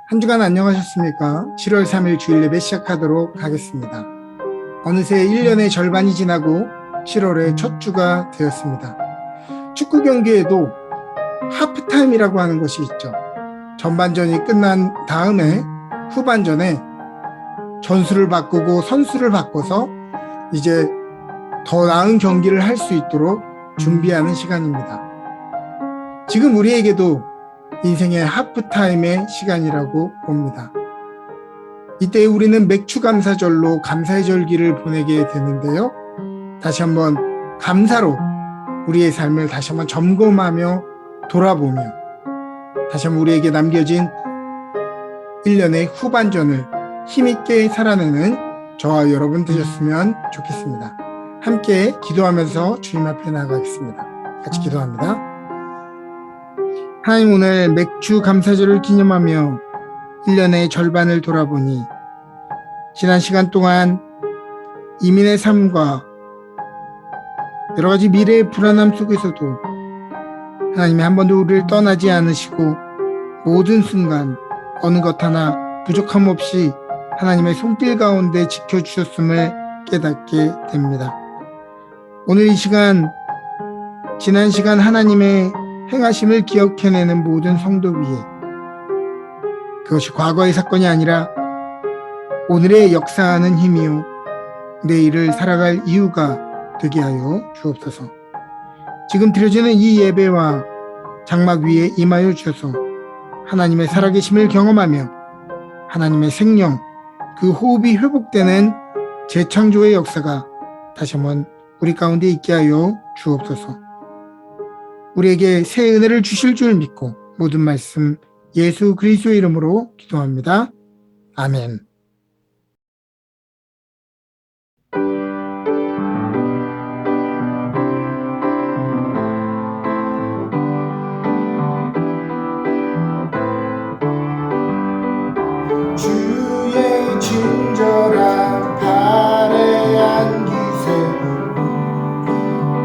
한 주간 안녕하셨습니까? 7월 3일 주일 예배 시작하도록 하겠습니다. 어느새 1년의 절반이 지나고 7월의 첫 주가 되었습니다. 축구 경기에도 하프타임이라고 하는 것이 있죠. 전반전이 끝난 다음에 후반전에 전술을 바꾸고 선수를 바꿔서 이제 더 나은 경기를 할 수 있도록 준비하는 시간입니다. 지금 우리에게도 인생의 하프타임의 시간이라고 봅니다. 이때 우리는 맥주 감사절로 감사의 절기를 보내게 되는데요. 다시 한번 감사로 우리의 삶을 다시 한번 점검하며 돌아보며 다시 한번 우리에게 남겨진 1년의 후반전을 힘있게 살아내는 저와 여러분 되셨으면 좋겠습니다. 함께 기도하면서 주님 앞에 나가겠습니다. 같이 기도합니다. 하나님, 오늘 맥주 감사절을 기념하며 1년의 절반을 돌아보니 지난 시간 동안 이민의 삶과 여러 가지 미래의 불안함 속에서도 하나님이 한 번도 우리를 떠나지 않으시고 모든 순간 어느 것 하나 부족함 없이 하나님의 손길 가운데 지켜주셨음을 깨닫게 됩니다. 오늘 이 시간, 지난 시간 하나님의 행하심을 기억해내는 모든 성도 위에 그것이 과거의 사건이 아니라 오늘의 역사하는 힘이요 내일을 살아갈 이유가 되게 하여 주옵소서. 지금 드려지는 이 예배와 장막 위에 임하여 주셔서 하나님의 살아계심을 경험하며 하나님의 생명, 그 호흡이 회복되는 재창조의 역사가 다시 한번 우리 가운데 있게 하여 주옵소서. 우리에게 새 은혜를 주실 줄 믿고 모든 말씀 예수 그리스도의 이름으로 기도합니다. 아멘. 주의 친절한 발에 안기세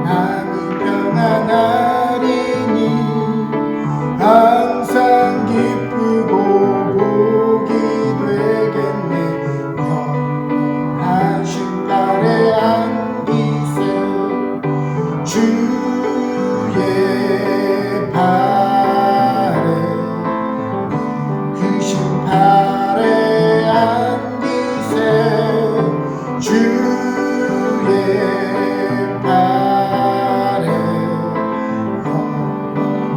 나는 평안하리니 항상 기쁘고 복이 되겠네 영원하신 발에 안기세 주의 발에 크신 발에 안기세 주의 발에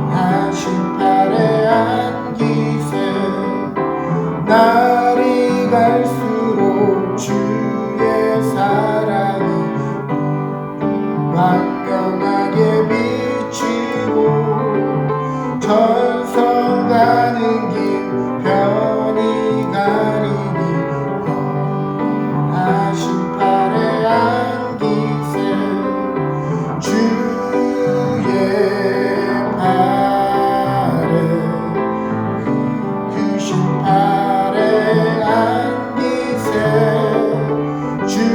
영원하신 발에 안기세 날이 갈수록 주의 사랑이 광명하게 비치고 전성 가는 길 편히 가리니 영원하신 발에 안기세 주의 발에 크신 발에 안기세 주의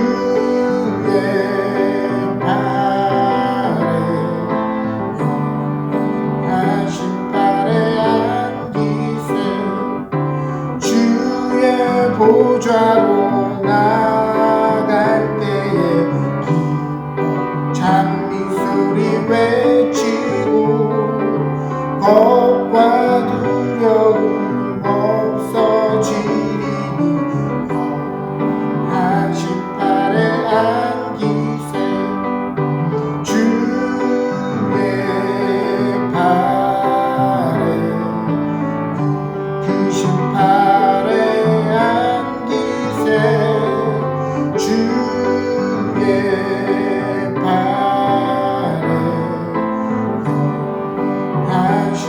발에 영원하신 발에 안기세 주의 보좌로 나갈 때에 기뻐 찬미소리 외치고 겁과 두려움 없어지리니 영원하신 발에 안기세 주의 발에 크신 발에 안기세 주의 발에 영원하신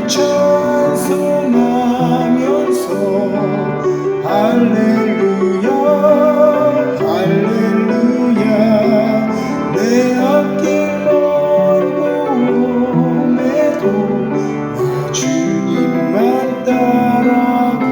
찬송하면서 할렐루야 할렐루야 내 앞길 멀고에도 나 주님만 따라가리.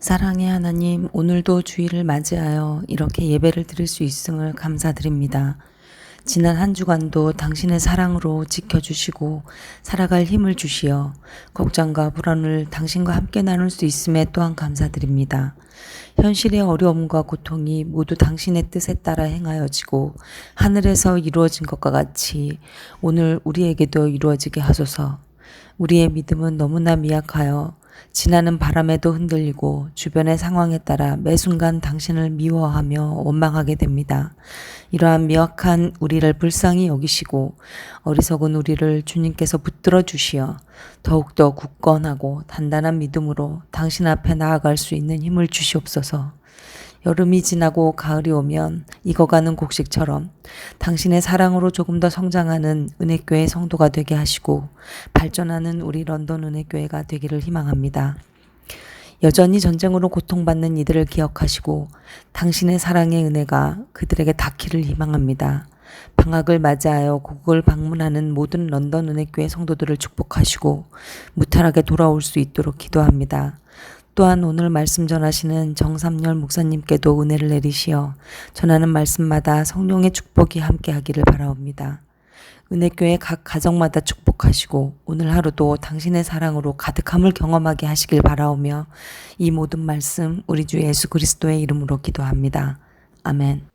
사랑의 하나님, 오늘도 주일을 맞이하여 이렇게 예배를 드릴 수 있음을 감사드립니다. 지난 한 주간도 당신의 사랑으로 지켜주시고 살아갈 힘을 주시어 걱정과 불안을 당신과 함께 나눌 수 있음에 또한 감사드립니다. 현실의 어려움과 고통이 모두 당신의 뜻에 따라 행하여지고 하늘에서 이루어진 것과 같이 오늘 우리에게도 이루어지게 하소서. 우리의 믿음은 너무나 미약하여 지나는 바람에도 흔들리고 주변의 상황에 따라 매 순간 당신을 미워하며 원망하게 됩니다. 이러한 미약한 우리를 불쌍히 여기시고 어리석은 우리를 주님께서 붙들어 주시어 더욱더 굳건하고 단단한 믿음으로 당신 앞에 나아갈 수 있는 힘을 주시옵소서. 여름이 지나고 가을이 오면 익어가는 곡식처럼 당신의 사랑으로 조금 더 성장하는 은혜교회 성도가 되게 하시고 발전하는 우리 런던 은혜교회가 되기를 희망합니다. 여전히 전쟁으로 고통받는 이들을 기억하시고 당신의 사랑의 은혜가 그들에게 닿기를 희망합니다. 방학을 맞이하여 고국을 방문하는 모든 런던 은혜교회 성도들을 축복하시고 무탈하게 돌아올 수 있도록 기도합니다. 또한 오늘 말씀 전하시는 정삼열 목사님께도 은혜를 내리시어 전하는 말씀마다 성령의 축복이 함께하기를 바라옵니다. 은혜교회 각 가정마다 축복하시고 오늘 하루도 당신의 사랑으로 가득함을 경험하게 하시길 바라오며 이 모든 말씀 우리 주 예수 그리스도의 이름으로 기도합니다. 아멘.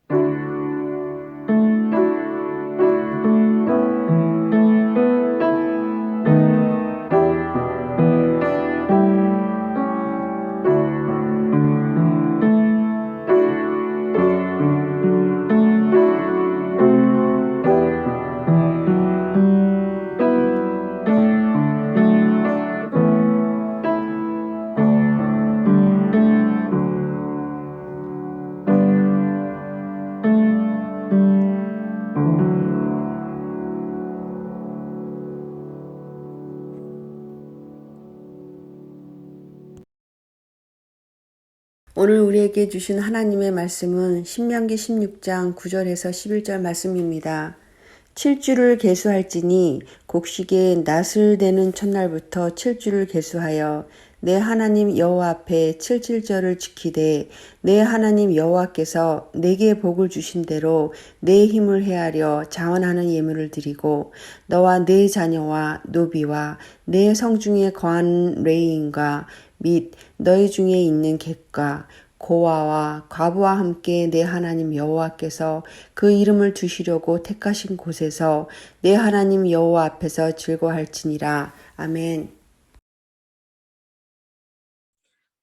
오늘 우리에게 주신 하나님의 말씀은 신명기 16장 9절에서 11절 말씀입니다. 7주를 계수할지니 곡식의 낫을 대는 첫날부터 7주를 계수하여 내 하나님 여호와 앞에 77절을 지키되 내 하나님 여호와께서 내게 복을 주신 대로 내 힘을 헤아려 자원하는 예물을 드리고 너와 내 자녀와 노비와 내 성중에 거한 레위인과 및 너희 중에 있는 객과 고아와 과부와 함께 내 하나님 여호와께서 그 이름을 두시려고 택하신 곳에서 내 하나님 여호와 앞에서 즐거워할지니라. 아멘.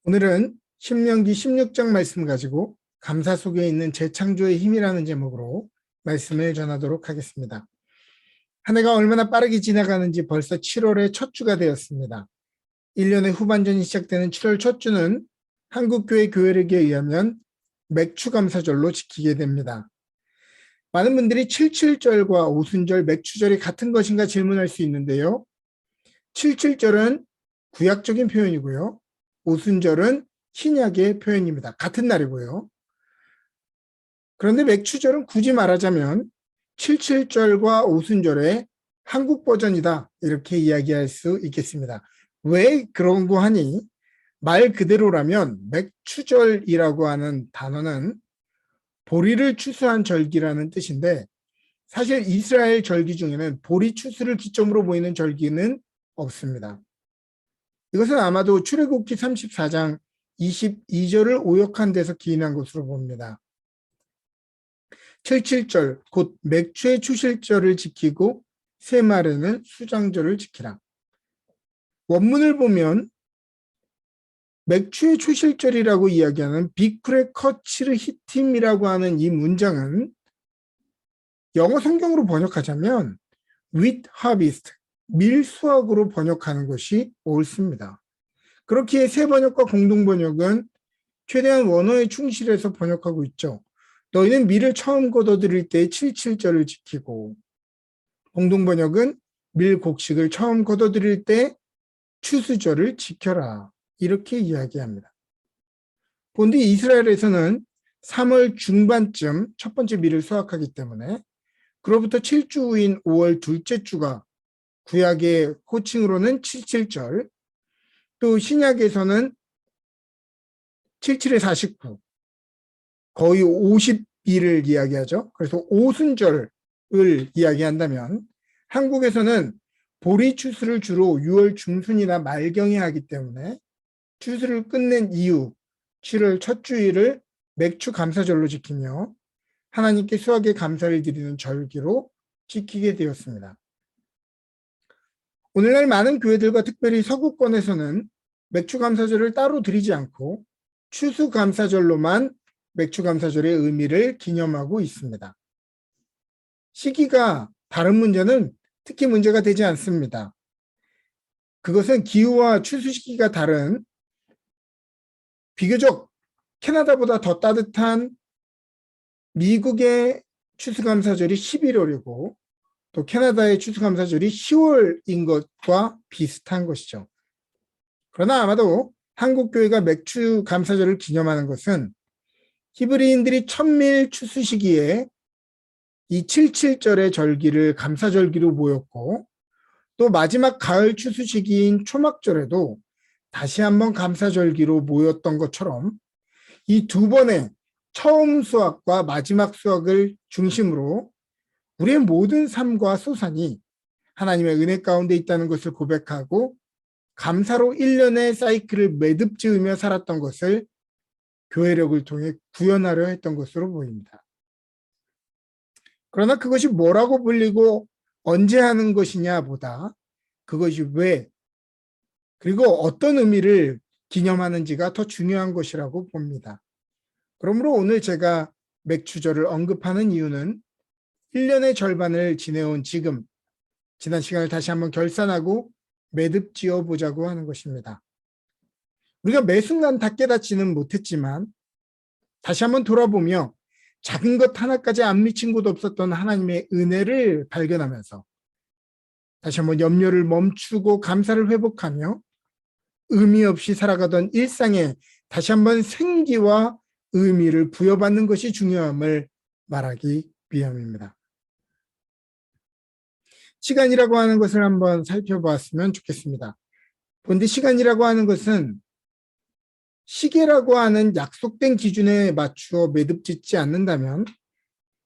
오늘은 신명기 16장 말씀 가지고 감사 속에 있는 재창조의 힘이라는 제목으로 말씀을 전하도록 하겠습니다. 한 해가 얼마나 빠르게 지나가는지 벌써 7월의 첫 주가 되었습니다. 1년의 후반전이 시작되는 7월 첫 주는 한국교회 교회력에 의하면 맥추감사절로 지키게 됩니다. 많은 분들이 77절과 오순절, 맥추절이 같은 것인가 질문할 수 있는데요. 77절은 구약적인 표현이고요. 오순절은 신약의 표현입니다. 같은 날이고요. 그런데 맥추절은 굳이 말하자면 77절과 오순절의 한국 버전이다 이렇게 이야기할 수 있겠습니다. 왜 그런 거 하니? 말 그대로라면 맥추절이라고 하는 단어는 보리를 추수한 절기라는 뜻인데 사실 이스라엘 절기 중에는 보리 추수를 기점으로 보이는 절기는 없습니다. 이것은 아마도 출애굽기 34장 22절을 오역한 데서 기인한 것으로 봅니다. 77절 곧 맥추의 추실절을 지키고 세말에는 수장절을 지키라. 원문을 보면 맥추의 추실절이라고 이야기하는 비쿠레 커치르 히팀이라고 하는 이 문장은 영어 성경으로 번역하자면 wheat harvest, 밀수확으로 번역하는 것이 옳습니다. 그렇기에 새 번역과 공동 번역은 최대한 원어에 충실해서 번역하고 있죠. 너희는 밀을 처음 걷어들일 때 77절을 지키고, 공동 번역은 밀 곡식을 처음 걷어들일 때 추수절을 지켜라. 이렇게 이야기합니다. 본디 이스라엘에서는 3월 중반쯤 첫 번째 밀을 수확하기 때문에 그로부터 7주 후인 5월 둘째 주가 구약의 호칭으로는 77절, 또 신약에서는 77에 49, 거의 50일을 이야기하죠. 그래서 오순절을 이야기한다면 한국에서는 보리 추수를 주로 6월 중순이나 말경에 하기 때문에 추수를 끝낸 이후 7월 첫 주일을 맥추 감사절로 지키며 하나님께 수확의 감사를 드리는 절기로 지키게 되었습니다. 오늘날 많은 교회들과 특별히 서구권에서는 맥추 감사절을 따로 드리지 않고 추수 감사절로만 맥추 감사절의 의미를 기념하고 있습니다. 시기가 다른 문제는 특히 문제가 되지 않습니다. 그것은 기후와 추수 시기가 다른 비교적 캐나다보다 더 따뜻한 미국의 추수감사절이 11월이고 또 캐나다의 추수감사절이 10월인 것과 비슷한 것이죠. 그러나 아마도 한국교회가 맥추 감사절을 기념하는 것은 히브리인들이 천밀 추수 시기에 이 77절의 절기를 감사절기로 모였고 또 마지막 가을 추수 시기인 초막절에도 다시 한번 감사절기로 모였던 것처럼 이 두 번의 처음 수확과 마지막 수확을 중심으로 우리의 모든 삶과 소산이 하나님의 은혜 가운데 있다는 것을 고백하고 감사로 1년의 사이클을 매듭 지으며 살았던 것을 교회력을 통해 구현하려 했던 것으로 보입니다. 그러나 그것이 뭐라고 불리고 언제 하는 것이냐 보다 그것이 왜 그리고 어떤 의미를 기념하는지가 더 중요한 것이라고 봅니다. 그러므로 오늘 제가 맥추절을 언급하는 이유는 1년의 절반을 지내온 지금 지난 시간을 다시 한번 결산하고 매듭 지어 보자고 하는 것입니다. 우리가 매 순간 다 깨닫지는 못했지만 다시 한번 돌아보며 작은 것 하나까지 안 미친 곳 없었던 하나님의 은혜를 발견하면서 다시 한번 염려를 멈추고 감사를 회복하며 의미 없이 살아가던 일상에 다시 한번 생기와 의미를 부여받는 것이 중요함을 말하기 위함입니다. 시간이라고 하는 것을 한번 살펴보았으면 좋겠습니다. 본디 시간이라고 하는 것은 시계라고 하는 약속된 기준에 맞추어 매듭 짓지 않는다면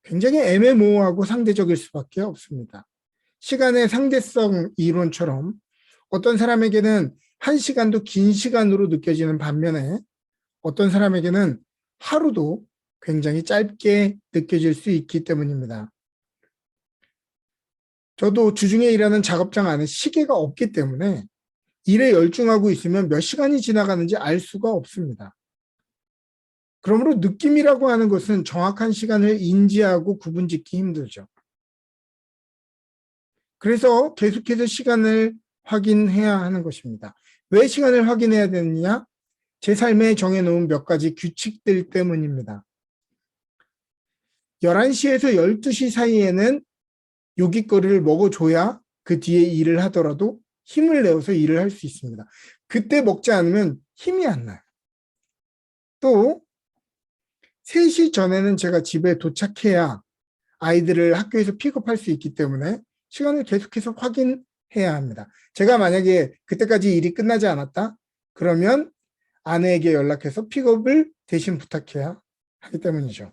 굉장히 애매모호하고 상대적일 수밖에 없습니다. 시간의 상대성 이론처럼 어떤 사람에게는 1시간도 긴 시간으로 느껴지는 반면에 어떤 사람에게는 하루도 굉장히 짧게 느껴질 수 있기 때문입니다. 저도 주중에 일하는 작업장 안에 시계가 없기 때문에 일에 열중하고 있으면 몇 시간이 지나가는지 알 수가 없습니다. 그러므로 느낌이라고 하는 것은 정확한 시간을 인지하고 구분짓기 힘들죠. 그래서 계속해서 시간을 확인해야 하는 것입니다. 왜 시간을 확인해야 되느냐? 제 삶에 정해놓은 몇 가지 규칙들 때문입니다. 11시에서 12시 사이에는 요깃거리를 먹어줘야 그 뒤에 일을 하더라도 힘을 내어서 일을 할 수 있습니다. 그때 먹지 않으면 힘이 안 나요. 또 3시 전에는 제가 집에 도착해야 아이들을 학교에서 픽업할 수 있기 때문에 시간을 계속해서 확인해야 합니다. 제가 만약에 그때까지 일이 끝나지 않았다? 그러면 아내에게 연락해서 픽업을 대신 부탁해야 하기 때문이죠.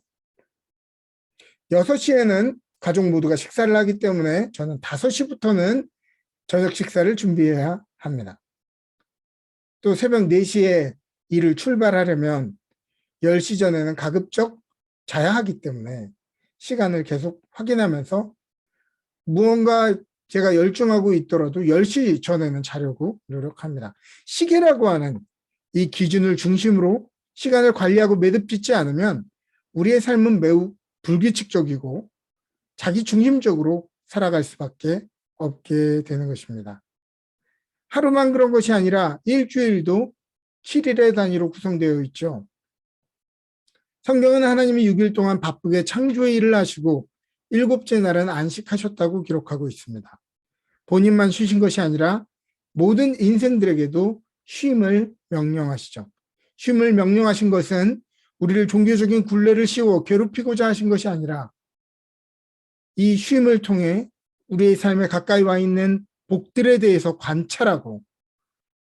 6시에는 가족 모두가 식사를 하기 때문에 저는 5시부터는 저녁 식사를 준비해야 합니다. 또 새벽 4시에 일을 출발하려면 10시 전에는 가급적 자야 하기 때문에 시간을 계속 확인하면서 무언가 제가 열중하고 있더라도 10시 전에는 자려고 노력합니다. 시계라고 하는 이 기준을 중심으로 시간을 관리하고 매듭짓지 않으면 우리의 삶은 매우 불규칙적이고 자기 중심적으로 살아갈 수밖에 없게 되는 것입니다. 하루만 그런 것이 아니라 일주일도 7일의 단위로 구성되어 있죠. 성경은 하나님이 6일 동안 바쁘게 창조의 일을 하시고 일곱째 날은 안식하셨다고 기록하고 있습니다. 본인만 쉬신 것이 아니라 모든 인생들에게도 쉼을 명령하시죠. 쉼을 명령하신 것은 우리를 종교적인 굴레를 씌워 괴롭히고자 하신 것이 아니라 이 쉼을 통해 우리의 삶에 가까이 와 있는 복들에 대해서 관찰하고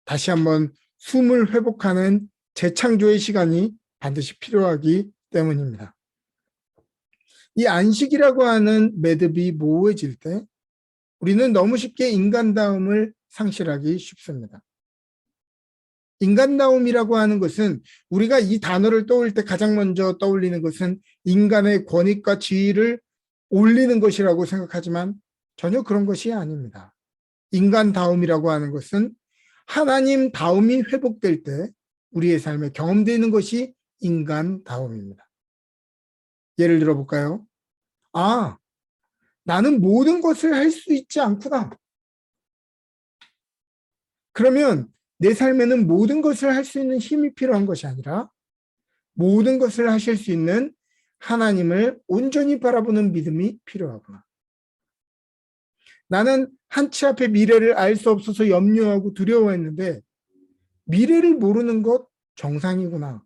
다시 한번 숨을 회복하는 재창조의 시간이 반드시 필요하기 때문입니다. 이 안식이라고 하는 매듭이 모호해질 때 우리는 너무 쉽게 인간다움을 상실하기 쉽습니다. 인간다움이라고 하는 것은 우리가 이 단어를 떠올릴 때 가장 먼저 떠올리는 것은 인간의 권익과 지위를 올리는 것이라고 생각하지만 전혀 그런 것이 아닙니다. 인간다움이라고 하는 것은 하나님다움이 회복될 때 우리의 삶에 경험되는 것이 인간다움입니다. 예를 들어 볼까요? 아, 나는 모든 것을 할 수 있지 않구나. 그러면 내 삶에는 모든 것을 할 수 있는 힘이 필요한 것이 아니라 모든 것을 하실 수 있는 하나님을 온전히 바라보는 믿음이 필요하구나. 나는 한치 앞의 미래를 알 수 없어서 염려하고 두려워했는데 미래를 모르는 것 정상이구나.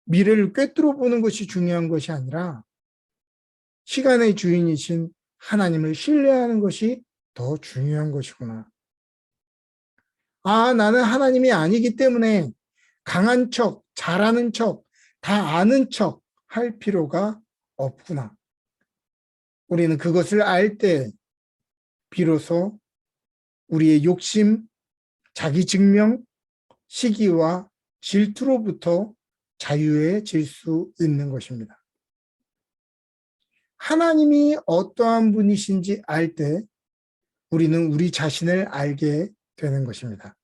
미래를 꿰뚫어 보는 것이 중요한 것이 아니라 시간의 주인이신 하나님을 신뢰하는 것이 더 중요한 것이구나. 아, 나는 하나님이 아니기 때문에 강한 척, 잘하는 척, 다 아는 척 할 필요가 없구나. 우리는 그것을 알 때 비로소 우리의 욕심, 자기 증명, 시기와 질투로부터 자유해질 수 있는 것입니다. 하나님이 어떠한 분이신지 알 때 우리는 우리 자신을 알게 되는 것입니다.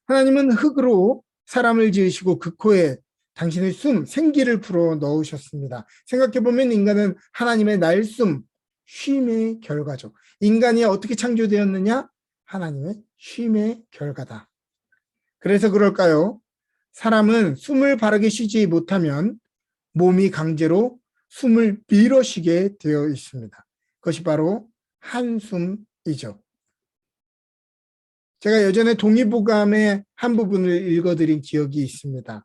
하나님은 흙으로 사람을 지으시고 그 코에 당신의 숨, 생기를 불어 넣으셨습니다. 생각해보면 인간은 하나님의 날숨, 쉼의 결과죠. 인간이 어떻게 창조되었느냐? 하나님의 쉼의 결과다. 그래서 그럴까요? 사람은 숨을 바르게 쉬지 못하면 몸이 강제로 숨을 밀어쉬게 되어 있습니다. 그것이 바로 한숨이죠. 제가 예전에 동의보감의 한 부분을 읽어드린 기억이 있습니다.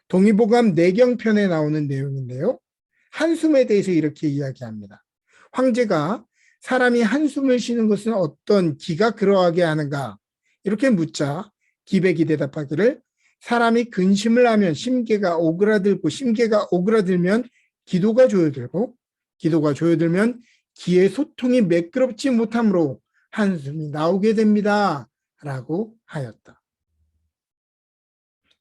동의보감 내경편에 나오는 내용인데요. 한숨에 대해서 이렇게 이야기합니다. 황제가 사람이 한숨을 쉬는 것은 어떤 기가 그러하게 하는가? 이렇게 묻자 기백이 대답하기를 사람이 근심을 하면 심계가 오그라들면 기도가 조여들고 기도가 조여들면 기의 소통이 매끄럽지 못하므로 한숨이 나오게 됩니다. 라고 하였다.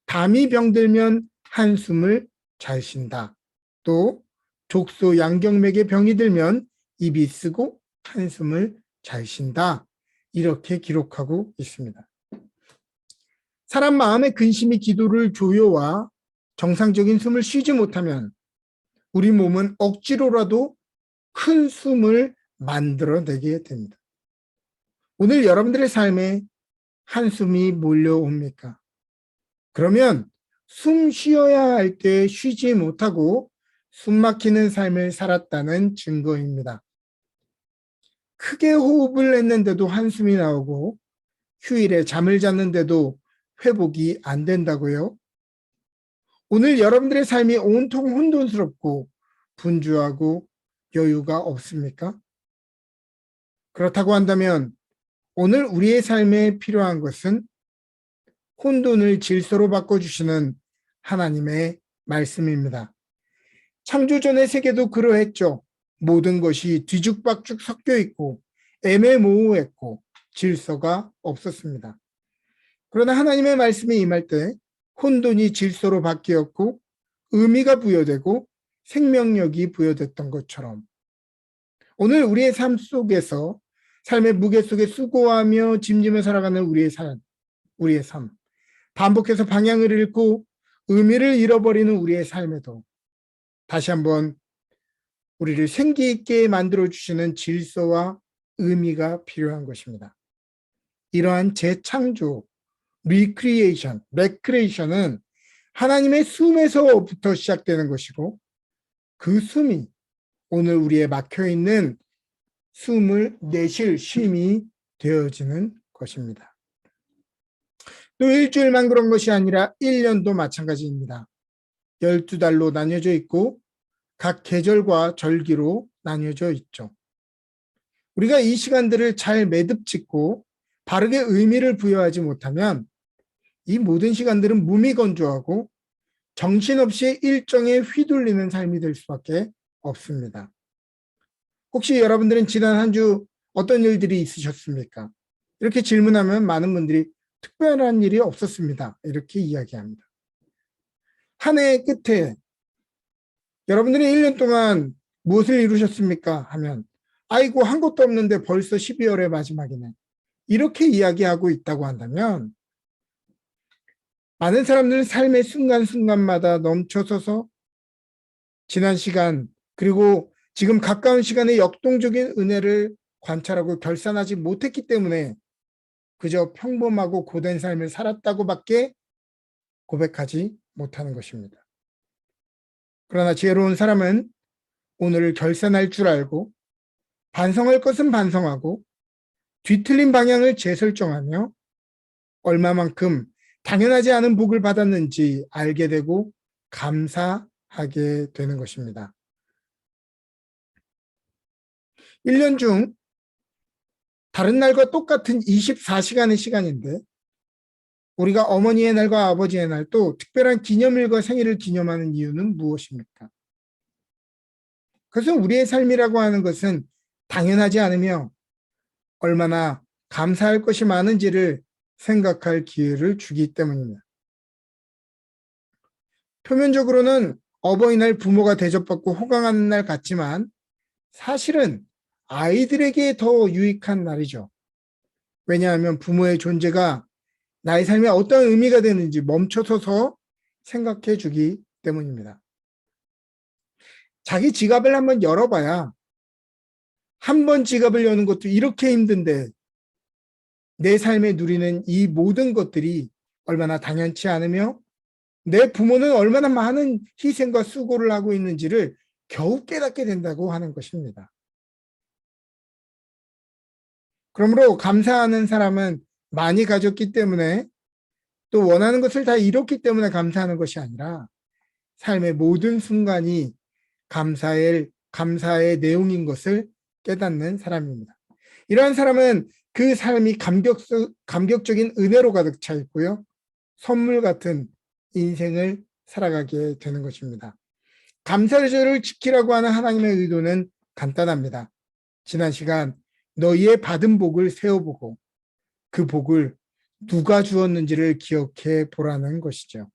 담이 병들면 한숨을 잘 쉰다. 또 족소 양경맥에 병이 들면 입이 쓰고 한숨을 잘 쉰다. 이렇게 기록하고 있습니다. 사람 마음의 근심이 기도를 조여와 정상적인 숨을 쉬지 못하면 우리 몸은 억지로라도 큰 숨을 만들어내게 됩니다. 오늘 여러분들의 삶에 한숨이 몰려옵니까? 그러면 숨 쉬어야 할 때 쉬지 못하고 숨 막히는 삶을 살았다는 증거입니다. 크게 호흡을 했는데도 한숨이 나오고 휴일에 잠을 잤는데도 회복이 안 된다고요? 오늘 여러분들의 삶이 온통 혼돈스럽고 분주하고 여유가 없습니까? 그렇다고 한다면 오늘 우리의 삶에 필요한 것은 혼돈을 질서로 바꿔주시는 하나님의 말씀입니다. 창조전의 세계도 그러했죠. 모든 것이 뒤죽박죽 섞여 있고 애매모호했고 질서가 없었습니다. 그러나 하나님의 말씀이 임할 때 혼돈이 질서로 바뀌었고 의미가 부여되고 생명력이 부여됐던 것처럼 오늘 우리의 삶 속에서 삶의 무게 속에 수고하며 짐지며 살아가는 우리의 삶, 반복해서 방향을 잃고 의미를 잃어버리는 우리의 삶에도 다시 한번 우리를 생기 있게 만들어주시는 질서와 의미가 필요한 것입니다. 이러한 재창조, recreation, recreation은 하나님의 숨에서부터 시작되는 것이고 그 숨이 오늘 우리의 막혀있는 숨을 내쉴 쉼이 되어지는 것입니다. 또 일주일만 그런 것이 아니라 1년도 마찬가지입니다. 12달로 나뉘어져 있고 각 계절과 절기로 나뉘어져 있죠. 우리가 이 시간들을 잘 매듭짓고 바르게 의미를 부여하지 못하면 이 모든 시간들은 무미건조하고 정신없이 일정에 휘둘리는 삶이 될 수밖에 없습니다. 혹시 여러분들은 지난 한 주 어떤 일들이 있으셨습니까? 이렇게 질문하면 많은 분들이 특별한 일이 없었습니다. 이렇게 이야기합니다. 한 해 끝에 여러분들이 1년 동안 무엇을 이루셨습니까? 하면 아이고 한 것도 없는데 벌써 12월의 마지막이네. 이렇게 이야기하고 있다고 한다면 많은 사람들은 삶의 순간순간마다 넘쳐서서 지난 시간 그리고 지금 가까운 시간의 역동적인 은혜를 관찰하고 결산하지 못했기 때문에 그저 평범하고 고된 삶을 살았다고밖에 고백하지 못하는 것입니다. 그러나 지혜로운 사람은 오늘을 결산할 줄 알고 반성할 것은 반성하고 뒤틀린 방향을 재설정하며 얼마만큼 당연하지 않은 복을 받았는지 알게 되고 감사하게 되는 것입니다. 1년 중 다른 날과 똑같은 24시간의 시간인데 우리가 어머니의 날과 아버지의 날 또 특별한 기념일과 생일을 기념하는 이유는 무엇입니까? 그것은 우리의 삶이라고 하는 것은 당연하지 않으며 얼마나 감사할 것이 많은지를 생각할 기회를 주기 때문입니다. 표면적으로는 어버이날 부모가 대접받고 호강하는 날 같지만 사실은 아이들에게 더 유익한 날이죠. 왜냐하면 부모의 존재가 나의 삶에 어떤 의미가 되는지 멈춰서서 생각해 주기 때문입니다. 자기 지갑을 한번 열어봐야 한 번 지갑을 여는 것도 이렇게 힘든데 내 삶에 누리는 이 모든 것들이 얼마나 당연치 않으며 내 부모는 얼마나 많은 희생과 수고를 하고 있는지를 겨우 깨닫게 된다고 하는 것입니다. 그러므로 감사하는 사람은 많이 가졌기 때문에 또 원하는 것을 다 이뤘기 때문에 감사하는 것이 아니라 삶의 모든 순간이 감사의 내용인 것을 깨닫는 사람입니다. 이러한 사람은 그 삶이 감격적인 은혜로 가득 차 있고요. 선물 같은 인생을 살아가게 되는 것입니다. 감사절을 지키라고 하는 하나님의 의도는 간단합니다. 지난 시간 너희의 받은 복을 세어보고 그 복을 누가 주었는지를 기억해 보라는 것이죠.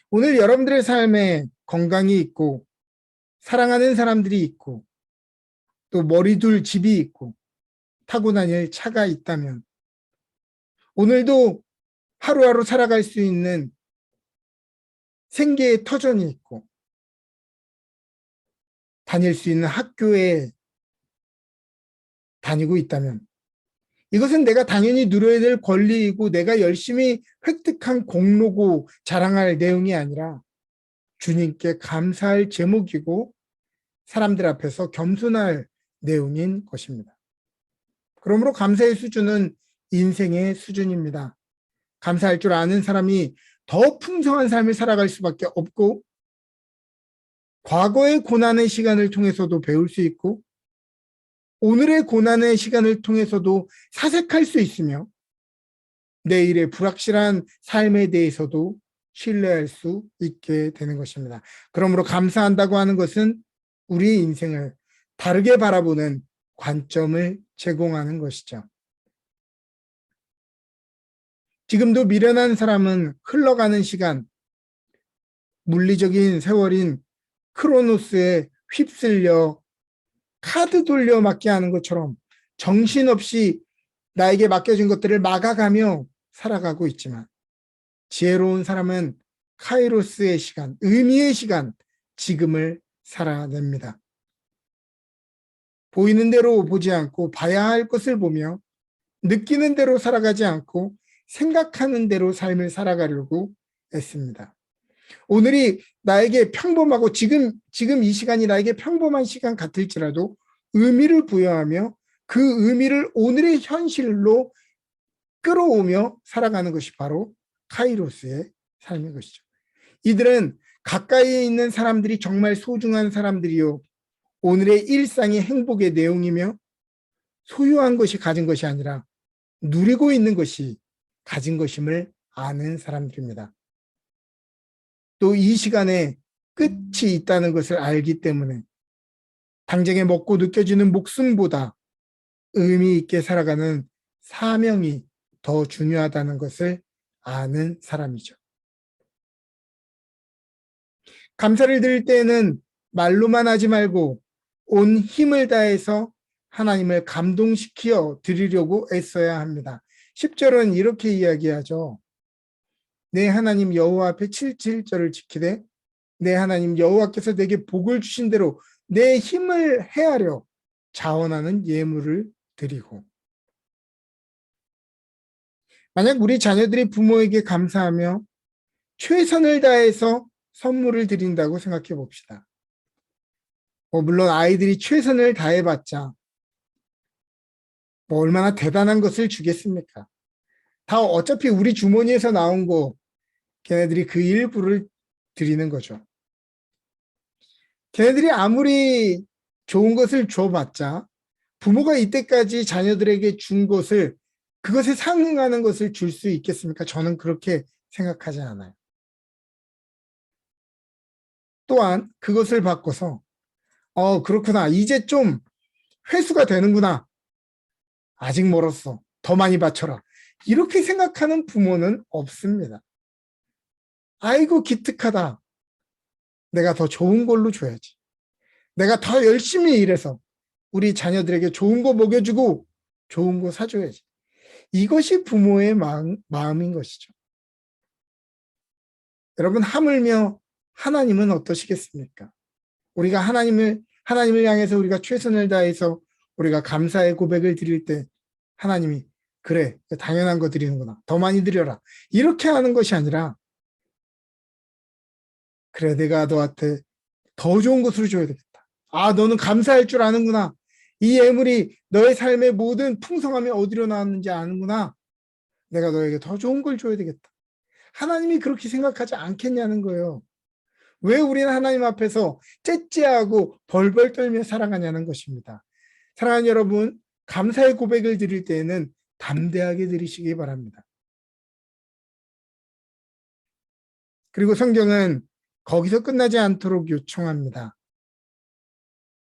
오늘 여러분들의 삶에 건강이 있고 사랑하는 사람들이 있고 또 머리 둘 집이 있고 타고 다닐 차가 있다면 오늘도 하루하루 살아갈 수 있는 생계의 터전이 있고 다닐 수 있는 학교에 다니고 있다면 이것은 내가 당연히 누려야 될 권리이고 내가 열심히 획득한 공로고 자랑할 내용이 아니라 주님께 감사할 제목이고 사람들 앞에서 겸손할 내용인 것입니다. 그러므로 감사의 수준은 인생의 수준입니다. 감사할 줄 아는 사람이 더 풍성한 삶을 살아갈 수밖에 없고 과거의 고난의 시간을 통해서도 배울 수 있고 오늘의 고난의 시간을 통해서도 사색할 수 있으며 내일의 불확실한 삶에 대해서도 신뢰할 수 있게 되는 것입니다. 그러므로 감사한다고 하는 것은 우리의 인생을 다르게 바라보는 관점을 제공하는 것이죠. 지금도 미련한 사람은 흘러가는 시간, 물리적인 세월인 크로노스에 휩쓸려 카드 돌려막기 하는 것처럼 정신없이 나에게 맡겨진 것들을 막아가며 살아가고 있지만 지혜로운 사람은 카이로스의 시간, 의미의 시간, 지금을 살아냅니다. 보이는 대로 보지 않고 봐야 할 것을 보며 느끼는 대로 살아가지 않고 생각하는 대로 삶을 살아가려고 했습니다. 오늘이 나에게 평범하고 지금 이 시간이 나에게 평범한 시간 같을지라도 의미를 부여하며 그 의미를 오늘의 현실로 끌어오며 살아가는 것이 바로 카이로스의 삶인 것이죠. 이들은 가까이에 있는 사람들이 정말 소중한 사람들이요, 오늘의 일상이 행복의 내용이며 소유한 것이 가진 것이 아니라 누리고 있는 것이 가진 것임을 아는 사람들입니다. 또 이 시간에 끝이 있다는 것을 알기 때문에 당장에 먹고 느껴지는 목숨보다 의미 있게 살아가는 사명이 더 중요하다는 것을 아는 사람이죠. 감사를 드릴 때에는 말로만 하지 말고 온 힘을 다해서 하나님을 감동시켜 드리려고 애써야 합니다. 10절은 이렇게 이야기하죠. 내 하나님 여호와 앞에 7절을 지키되 내 하나님 여호와께서 내게 복을 주신 대로 내 힘을 헤아려 자원하는 예물을 드리고. 만약 우리 자녀들이 부모에게 감사하며 최선을 다해서 선물을 드린다고 생각해 봅시다. 물론 아이들이 최선을 다해봤자 얼마나 대단한 것을 주겠습니까? 다 어차피 우리 주머니에서 나온 거 걔네들이 그 일부를 드리는 거죠. 걔네들이 아무리 좋은 것을 줘봤자 부모가 이때까지 자녀들에게 준 것을 그것에 상응하는 것을 줄 수 있겠습니까? 저는 그렇게 생각하지 않아요. 또한 그것을 바꿔서 그렇구나. 이제 좀 회수가 되는구나. 아직 멀었어. 더 많이 바쳐라. 이렇게 생각하는 부모는 없습니다. 아이고 기특하다. 내가 더 좋은 걸로 줘야지. 내가 더 열심히 일해서 우리 자녀들에게 좋은 거 먹여주고 좋은 거 사줘야지. 이것이 부모의 마음인 것이죠. 여러분, 하물며 하나님은 어떠시겠습니까? 우리가 하나님을 향해서 우리가 최선을 다해서 우리가 감사의 고백을 드릴 때 하나님이 그래, 당연한 거 드리는구나. 더 많이 드려라. 이렇게 하는 것이 아니라 그래, 내가 너한테 더 좋은 것으로 줘야 되겠다. 너는 감사할 줄 아는구나. 이 예물이 너의 삶의 모든 풍성함이 어디로 나왔는지 아는구나. 내가 너에게 더 좋은 걸 줘야 되겠다. 하나님이 그렇게 생각하지 않겠냐는 거예요. 왜 우리는 하나님 앞에서 째째하고 벌벌 떨며 살아가냐는 것입니다. 사랑하는 여러분, 감사의 고백을 드릴 때에는 담대하게 드리시기 바랍니다. 그리고 성경은 거기서 끝나지 않도록 요청합니다.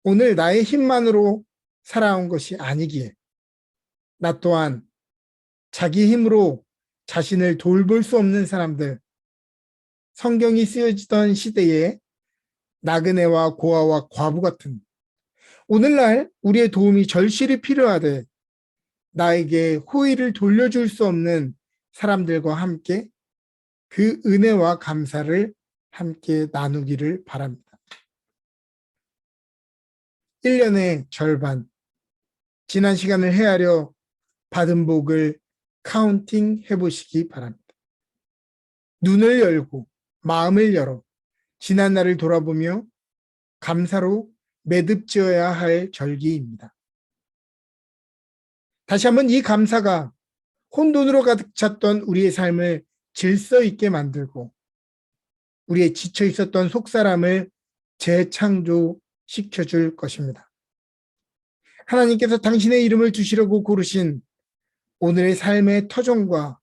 오늘 나의 힘만으로 살아온 것이 아니기에 나 또한 자기 힘으로 자신을 돌볼 수 없는 사람들, 성경이 쓰여지던 시대에 나그네와 고아와 과부 같은 오늘날 우리의 도움이 절실히 필요하되 나에게 호의를 돌려줄 수 없는 사람들과 함께 그 은혜와 감사를 함께 나누기를 바랍니다. 1년의 절반, 지난 시간을 헤아려 받은 복을 카운팅 해보시기 바랍니다. 눈을 열고 마음을 열어 지난 날을 돌아보며 감사로 매듭지어야 할 절기입니다. 다시 한번 이 감사가 혼돈으로 가득 찼던 우리의 삶을 질서 있게 만들고 우리의 지쳐 있었던 속사람을 재창조시켜줄 것입니다. 하나님께서 당신의 이름을 두시려고 고르신 오늘의 삶의 터전과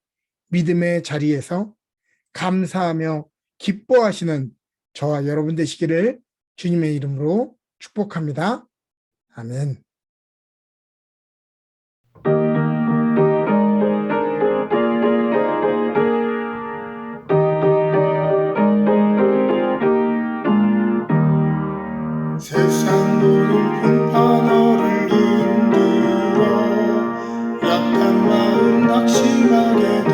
믿음의 자리에서 감사하며 기뻐하시는 저와 여러분 되시기를 주님의 이름으로 축복합니다. 아멘. 세상 모든 풍파너를 흔들어 약한 마음 낙심하게 될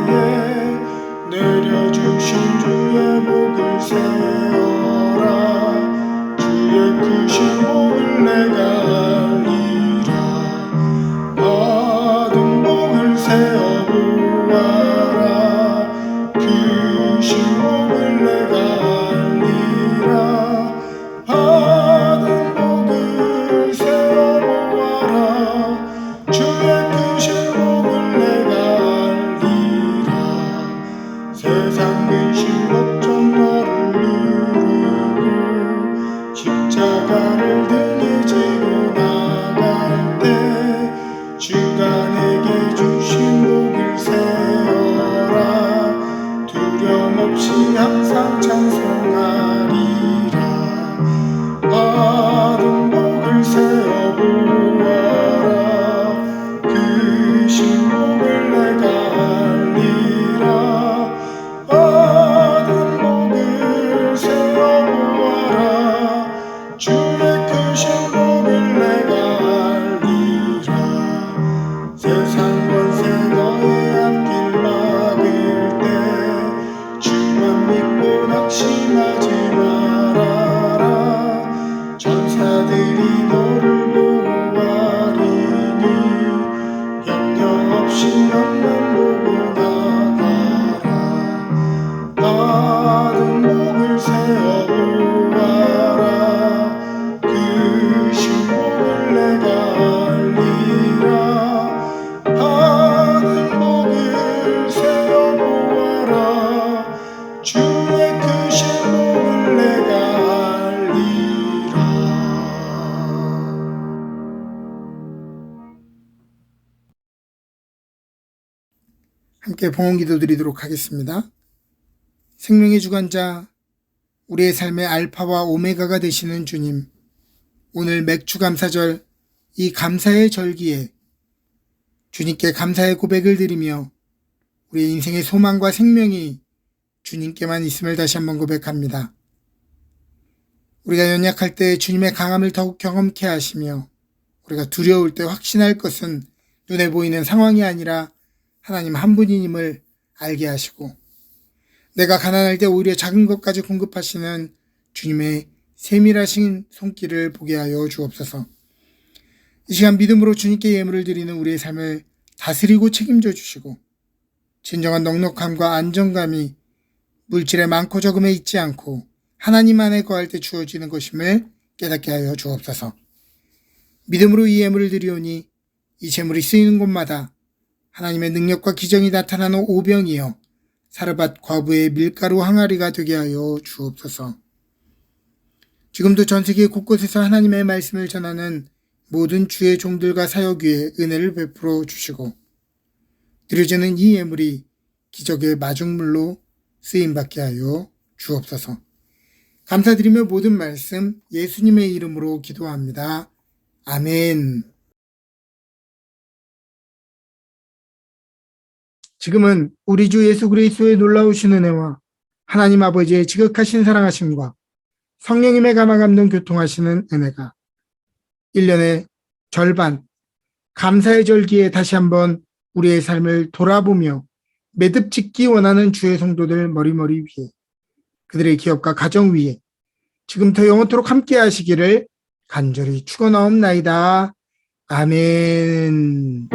때에 내려주신 주의 복을 세어라. 주의 크신 복을 내가 알리라. 함께 봉헌 기도 드리도록 하겠습니다. 생명의 주관자, 우리의 삶의 알파와 오메가가 되시는 주님, 오늘 맥주감사절 이 감사의 절기에 주님께 감사의 고백을 드리며 우리의 인생의 소망과 생명이 주님께만 있음을 다시 한번 고백합니다. 우리가 연약할 때 주님의 강함을 더욱 경험케 하시며 우리가 두려울 때 확신할 것은 눈에 보이는 상황이 아니라 하나님 한 분이님을 알게 하시고 내가 가난할 때 오히려 작은 것까지 공급하시는 주님의 세밀하신 손길을 보게 하여 주옵소서. 이 시간 믿음으로 주님께 예물을 드리는 우리의 삶을 다스리고 책임져 주시고 진정한 넉넉함과 안정감이 물질의 많고 적음에 있지 않고 하나님 안에 거할 때 주어지는 것임을 깨닫게 하여 주옵소서. 믿음으로 이 예물을 드리오니 이 재물이 쓰이는 곳마다 하나님의 능력과 기정이 나타나는 오병이여 사르밧 과부의 밀가루 항아리가 되게 하여 주옵소서. 지금도 전 세계 곳곳에서 하나님의 말씀을 전하는 모든 주의 종들과 사역 위에 은혜를 베풀어 주시고 드려지는 이 예물이 기적의 마중물로 쓰임받게 하여 주옵소서. 감사드리며 모든 말씀 예수님의 이름으로 기도합니다. 아멘. 지금은 우리 주 예수 그리스도의 놀라우신 은혜와 하나님 아버지의 지극하신 사랑하심과 성령님의 감화 감동 교통하시는 은혜가 1년의 절반 감사의 절기에 다시 한번 우리의 삶을 돌아보며 매듭 짓기 원하는 주의 성도들 머리머리 위에 그들의 기업과 가정 위에 지금부터 영원토록 함께 하시기를 간절히 축원하옵나이다. 아멘.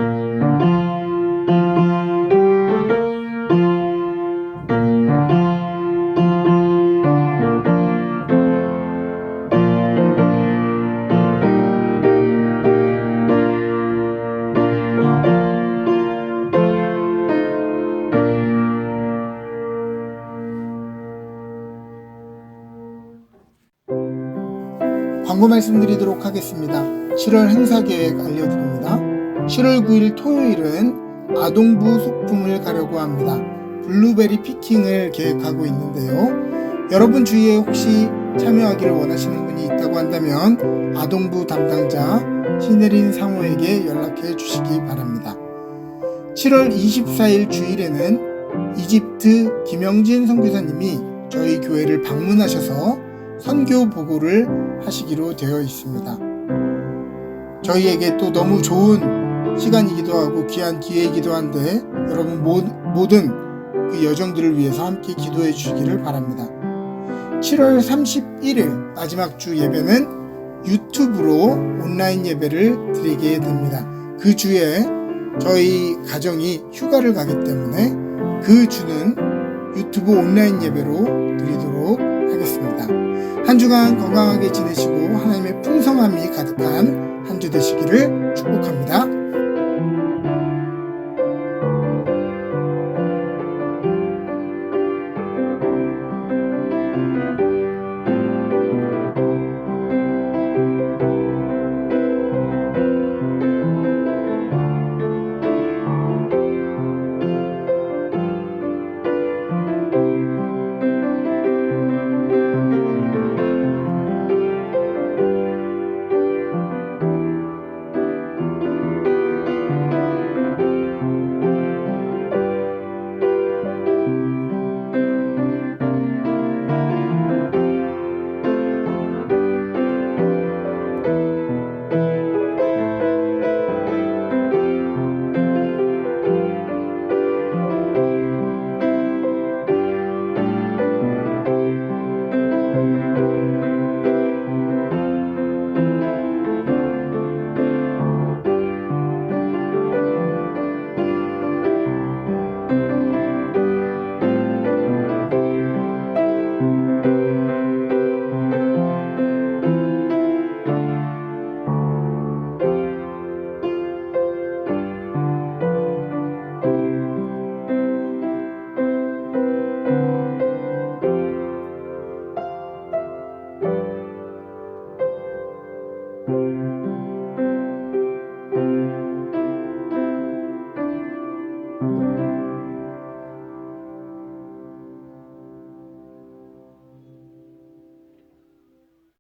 광고 말씀드리도록 하겠습니다. 7월 행사 계획 알려드립니다. 7월 9일 토요일은 아동부 소품을 가려고 합니다. 블루베리 피킹을 계획하고 있는데요. 여러분 주위에 혹시 참여하기를 원하시는 분이 있다고 한다면 아동부 담당자 신혜린 상호에게 연락해 주시기 바랍니다. 7월 24일 주일에는 이집트 김영진 선교사님이 저희 교회를 방문하셔서 선교 보고를 하시기로 되어 있습니다. 저희에게 또 너무 좋은 시간이기도 하고 귀한 기회이기도 한데 여러분 모든 그 여정들을 위해서 함께 기도해 주시기를 바랍니다. 7월 31일 마지막 주 예배는 유튜브로 온라인 예배를 드리게 됩니다. 그 주에 저희 가정이 휴가를 가기 때문에 그 주는 유튜브 온라인 예배로 드리도록 하겠습니다. 한 주간 건강하게 지내시고 하나님의 풍성함이 가득한 한 주 되시기를 축복합니다.